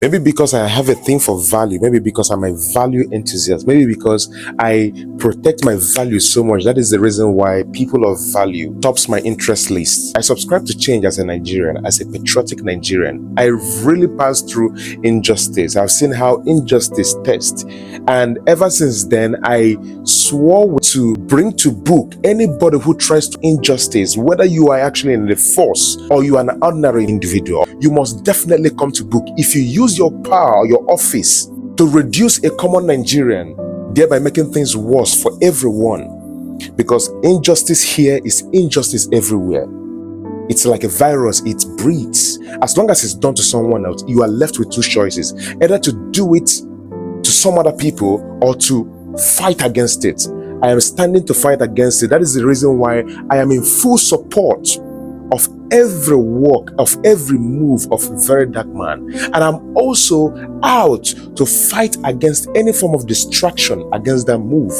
Maybe because I have a thing for value, maybe because I'm a value enthusiast, maybe because I protect my values so much. That is the reason why people of value tops my interest list. I subscribe to change as a Nigerian, as a patriotic Nigerian. I really passed through injustice. I've seen how injustice tests. And ever since then, I swore to bring to book anybody who tries to injustice, whether you are actually in the force or you are an ordinary individual. You must definitely come to book. If you use your power, your office to reduce a common Nigerian, thereby making things worse for everyone, because injustice here is injustice everywhere. It's like a virus, it breeds. As long as it's done to someone else, you are left with two choices: either to do it to some other people or to fight against it. I am standing to fight against it. That is the reason why I am in full support of every work, of every move of a very dark man. And I'm also out to fight against any form of distraction against that move.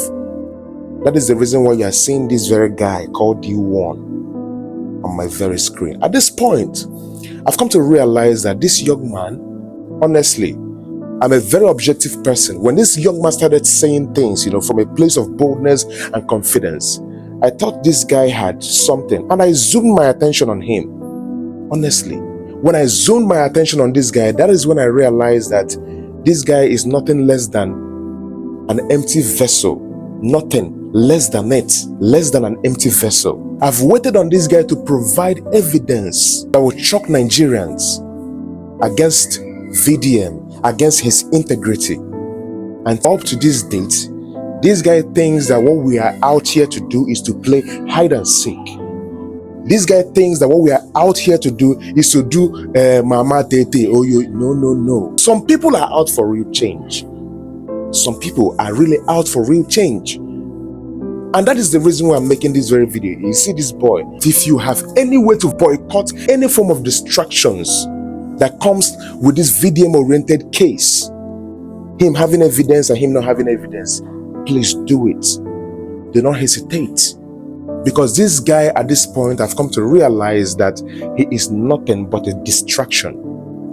That is the reason why you are seeing this very guy called Deeone on my very screen. At this point, I've come to realize that this young man, honestly, I'm a very objective person. When this young man started saying things, from a place of boldness and confidence, I thought this guy had something, and I zoomed my attention on him. Honestly, when I zoomed my attention on this guy, that is when I realized that this guy is nothing less than an empty vessel. Nothing less than it, less than an empty vessel. I've waited on this guy to provide evidence that will shock Nigerians against VDM, against his integrity. And up to this date, this guy thinks that what we are out here to do is to play hide and seek. This guy thinks that what we are out here to do is to do mama tete. Oh, no. Some people are out for real change. Some people are really out for real change. And that is the reason why I'm making this very video. You see this boy, if you have any way to boycott any form of distractions that comes with this VDM-oriented case, him having evidence and him not having evidence, please do it. Do not hesitate. Because this guy at this point, I've come to realize that he is nothing but a distraction,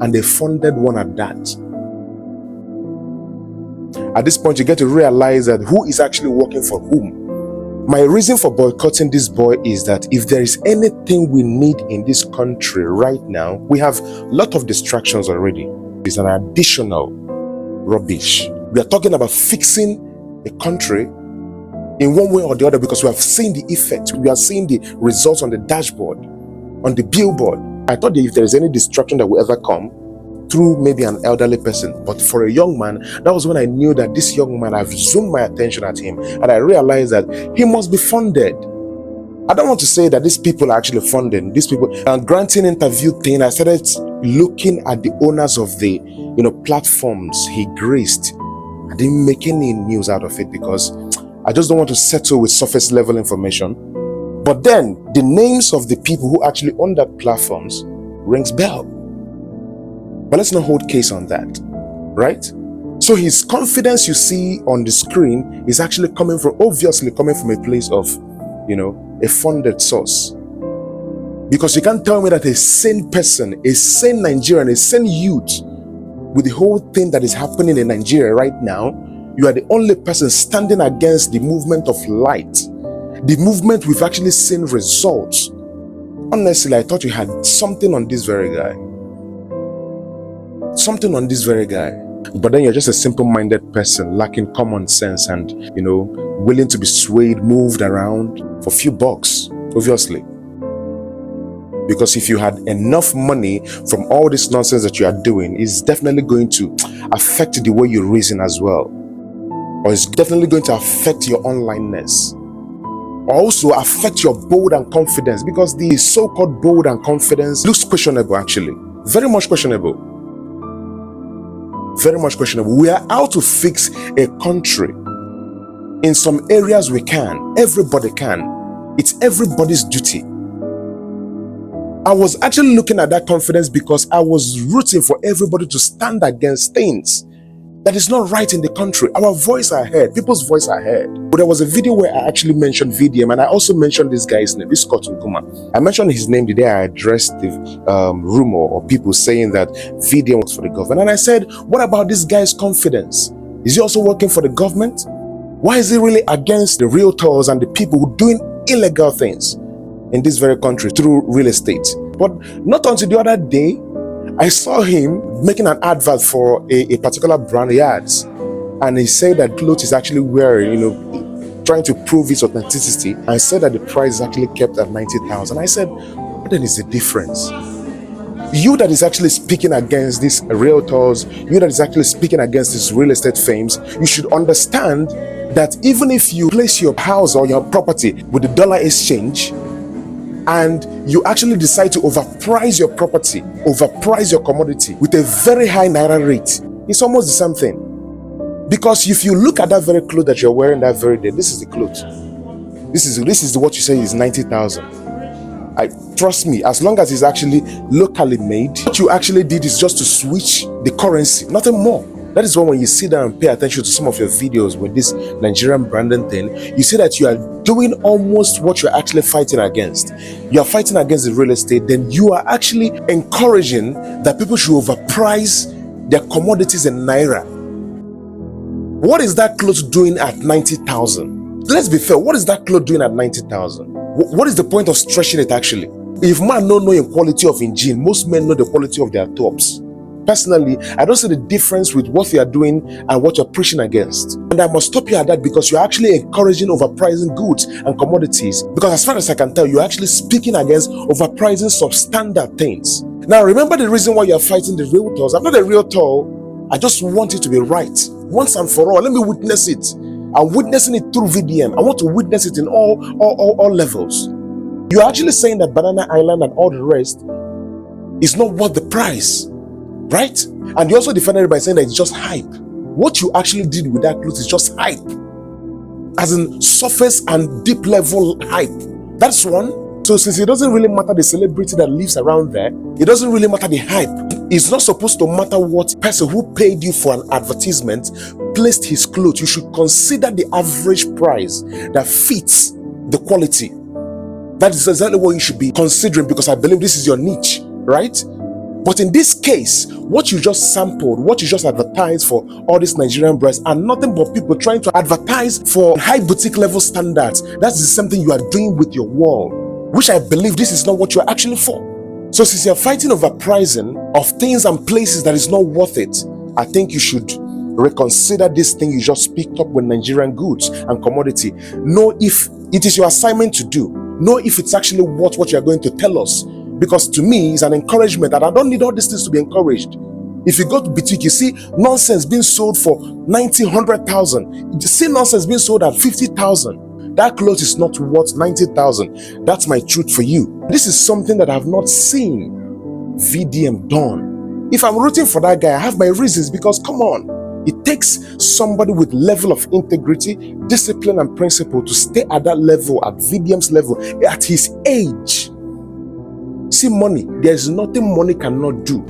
and a funded one at that. At this point, you get to realize that who is actually working for whom. My reason for boycotting this boy is that if there is anything we need in this country right now, we have a lot of distractions already. It's an additional rubbish. We are talking about fixing a country in one way or the other because we have seen the effect. We are seeing the results on the dashboard, on the billboard. I thought that if there is any distraction that will ever come through maybe an elderly person, but for a young man, that was when I knew that this young man, I've zoomed my attention at him and I realized that he must be funded. I don't want to say that these people are actually funding these people. Granting interview thing, I started looking at the owners of the platforms he graced. I didn't make any news out of it because I just don't want to settle with surface level information. But then the names of the people who actually own that platforms rings bell. But let's not hold case on that, right? So his confidence you see on the screen is actually obviously coming from a place of, a funded source. Because you can't tell me that a sane person, a sane Nigerian, a sane youth, with the whole thing that is happening in Nigeria right now, you are the only person standing against the movement of light. The movement we've actually seen results. Honestly, I thought you had something on this very guy. Something on this very guy. But then you're just a simple-minded person, lacking common sense and, willing to be swayed, moved around for a few bucks, obviously. Because if you had enough money from all this nonsense that you are doing, it's definitely going to affect the way you reason as well. Or it's definitely going to affect your onlineness. Also affect your bold and confidence, because the so-called bold and confidence looks questionable actually. Very much questionable. Very much questionable. We are out to fix a country. In some areas we can. Everybody can. It's everybody's duty. I was actually looking at that confidence because I was rooting for everybody to stand against things. that is not right in the country. Our voice are heard, people's voice are heard. But there was a video where I actually mentioned VDM, and I also mentioned this guy's name, this Scott Nguma. I mentioned his name the day I addressed the rumor or people saying that VDM was for the government. And I said, what about this guy's confidence? Is he also working for the government? Why is he really against the realtors and the people who are doing illegal things in this very country through real estate? But not until the other day, I saw him making an advert for a particular brand yards, and he said that clothes is actually wearing, trying to prove its authenticity, and said that the price is actually kept at 90,000. I said, what then is the difference? You that is actually speaking against these realtors, you that is actually speaking against these real estate firms, you should understand that even if you place your house or your property with the dollar exchange, and you actually decide to overprice your property, overprice your commodity with a very high naira rate, it's almost the same thing. Because if you look at that very clothes that you're wearing that very day, this is the clothes. This is what you say is 90,000. I trust me, as long as it's actually locally made, what you actually did is just to switch the currency, nothing more. That is why when you sit down and pay attention to some of your videos with this Nigerian branding thing, you see that you are doing almost what you're actually fighting against. You are fighting against the real estate, then you are actually encouraging that people should overprice their commodities in naira. What is that clothes doing at 90,000? Let's be fair, what is that clothes doing at 90,000? What is the point of stretching it actually? If man don't know the quality of engine, most men know the quality of their tops. Personally, I don't see the difference with what you are doing and what you're preaching against. And I must stop you at that, because you're actually encouraging overpricing goods and commodities. Because as far as I can tell, you're actually speaking against overpricing substandard things. Now, remember the reason why you're fighting the realtors. I'm not a realtor. I just want it to be right. Once and for all, let me witness it. I'm witnessing it through VDM. I want to witness it in all levels. You're actually saying that Banana Island and all the rest is not worth the price. Right? And you also defended it by saying that it's just hype. What you actually did with that clothes is just hype. As in surface and deep level hype. That's one. So since it doesn't really matter the celebrity that lives around there, it doesn't really matter the hype. It's not supposed to matter what person who paid you for an advertisement placed his clothes. You should consider the average price that fits the quality. That is exactly what you should be considering, because I believe this is your niche, right? But in this case, what you just sampled, what you just advertised for all these Nigerian brands are nothing but people trying to advertise for high boutique level standards. That's the same thing you are doing with your wall, which I believe this is not what you're actually for. So since you're fighting over pricing of things and places that is not worth it, I think you should reconsider this thing you just picked up with Nigerian goods and commodity. Know if it is your assignment to do. Know if it's actually worth what you're going to tell us. Because to me, it's an encouragement, and I don't need all these things to be encouraged. If you go to boutique, you see nonsense being sold for 90, 100,000. You see nonsense being sold at 50,000. That clothes is not worth 90,000. That's my truth for you. This is something that I have not seen VDM done. If I'm rooting for that guy, I have my reasons, because come on, it takes somebody with level of integrity, discipline, and principle to stay at that level, at VDM's level, at his age. See, money, there's nothing money cannot do.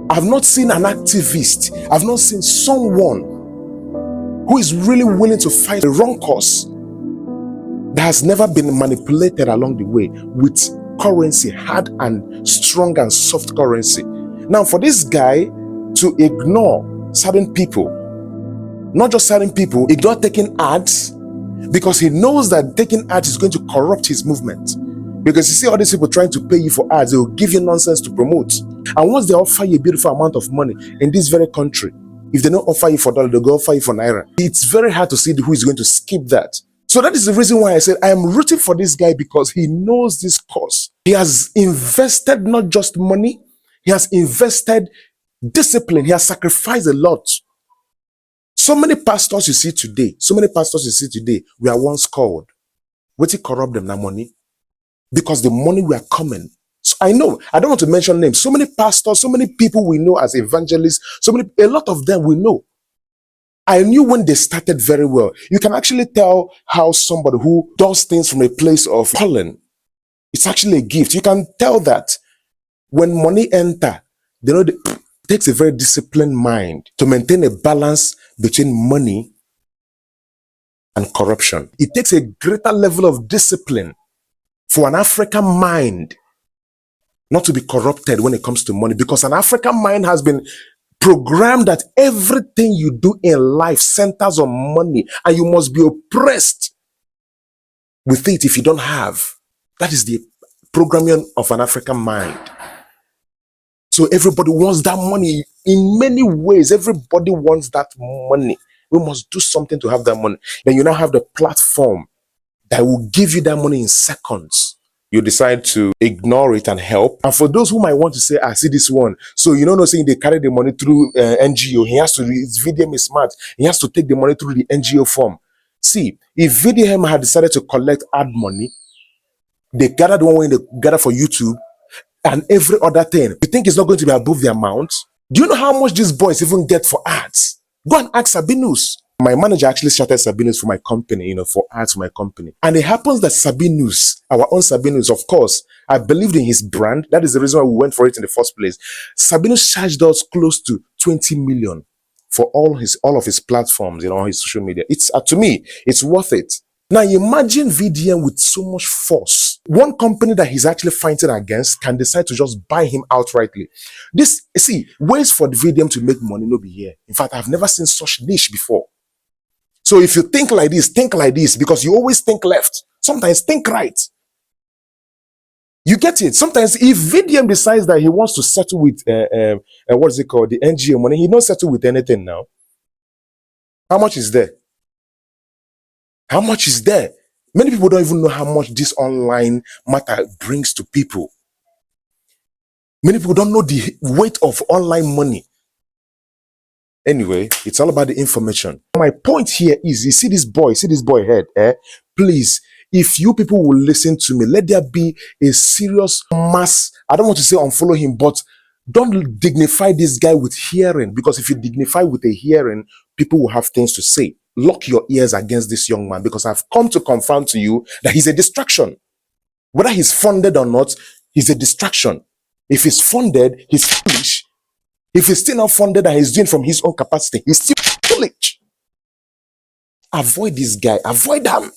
I've not seen an activist, I've not seen someone who is really willing to fight the wrong cause that has never been manipulated along the way with currency, hard and strong and soft currency. Now, for this guy to ignore certain people, not just certain people, ignore taking ads, because he knows that taking ads is going to corrupt his movement. Because you see all these people trying to pay you for ads, they will give you nonsense to promote. And once they offer you a beautiful amount of money in this very country, if they don't offer you for dollar, they'll go offer you for naira. It's very hard to see who is going to skip that. So that is the reason why I said I am rooting for this guy, because he knows this cause. He has invested not just money, he has invested discipline, he has sacrificed a lot. So many pastors you see today, we are once called. What it corrupt them now money? Because the money we are coming. So I know, I don't want to mention names. So many pastors, so many people we know as evangelists, a lot of them we know. I knew when they started very well. You can actually tell how somebody who does things from a place of calling, it's actually a gift. You can tell that when money enter, they know It takes a very disciplined mind to maintain a balance between money and corruption. It takes a greater level of discipline for an African mind not to be corrupted when it comes to money, because an African mind has been programmed that everything you do in life centers on money, and you must be oppressed with it if you don't have. That is the programming of an African mind. So everybody wants that money in many ways. Everybody wants that money. We must do something to have that money. Then you now have the platform that will give you that money in seconds. You decide to ignore it and help. And for those who might want to say, I see this one. So you know, not saying they carry the money through NGO. He has to, his VDM is smart. He has to take the money through the NGO form. See, if VDM had decided to collect ad money, they gathered one way, they gather for YouTube and every other thing. You think it's not going to be above the amount? Do you know how much these boys even get for ads? Go and ask Sabinus. My manager actually started Sabinus for my company, for ads for my company. And it happens that Sabinus, our own Sabinus, of course, I believed in his brand. That is the reason why we went for it in the first place. Sabinus charged us close to 20 million for all of his platforms, on his social media. It's to me, it's worth it. Now imagine VDM with so much force. One company that he's actually fighting against can decide to just buy him outrightly. Ways for the VDM to make money no be here. In fact, I've never seen such niche before. So if you think like this, because you always think left. Sometimes think right. You get it? Sometimes if VDM decides that he wants to settle with, what is it called? The NGO money, he don't settle with anything now. How much is there? How much is there? Many people don't even know how much this online matter brings to people. Many people don't know the weight of online money. Anyway, it's all about the information. My point here is, you see this boy head, please, if you people will listen to me, let there be a serious mass. I don't want to say unfollow him, but don't dignify this guy with hearing, because if you dignify with a hearing, people will have things to say. Lock your ears against this young man, because I've come to confirm to you that he's a distraction. Whether he's funded or not, he's a distraction. If he's funded, he's foolish. If he's still not funded and he's doing from his own capacity, he's still foolish. Avoid this guy. Avoid him.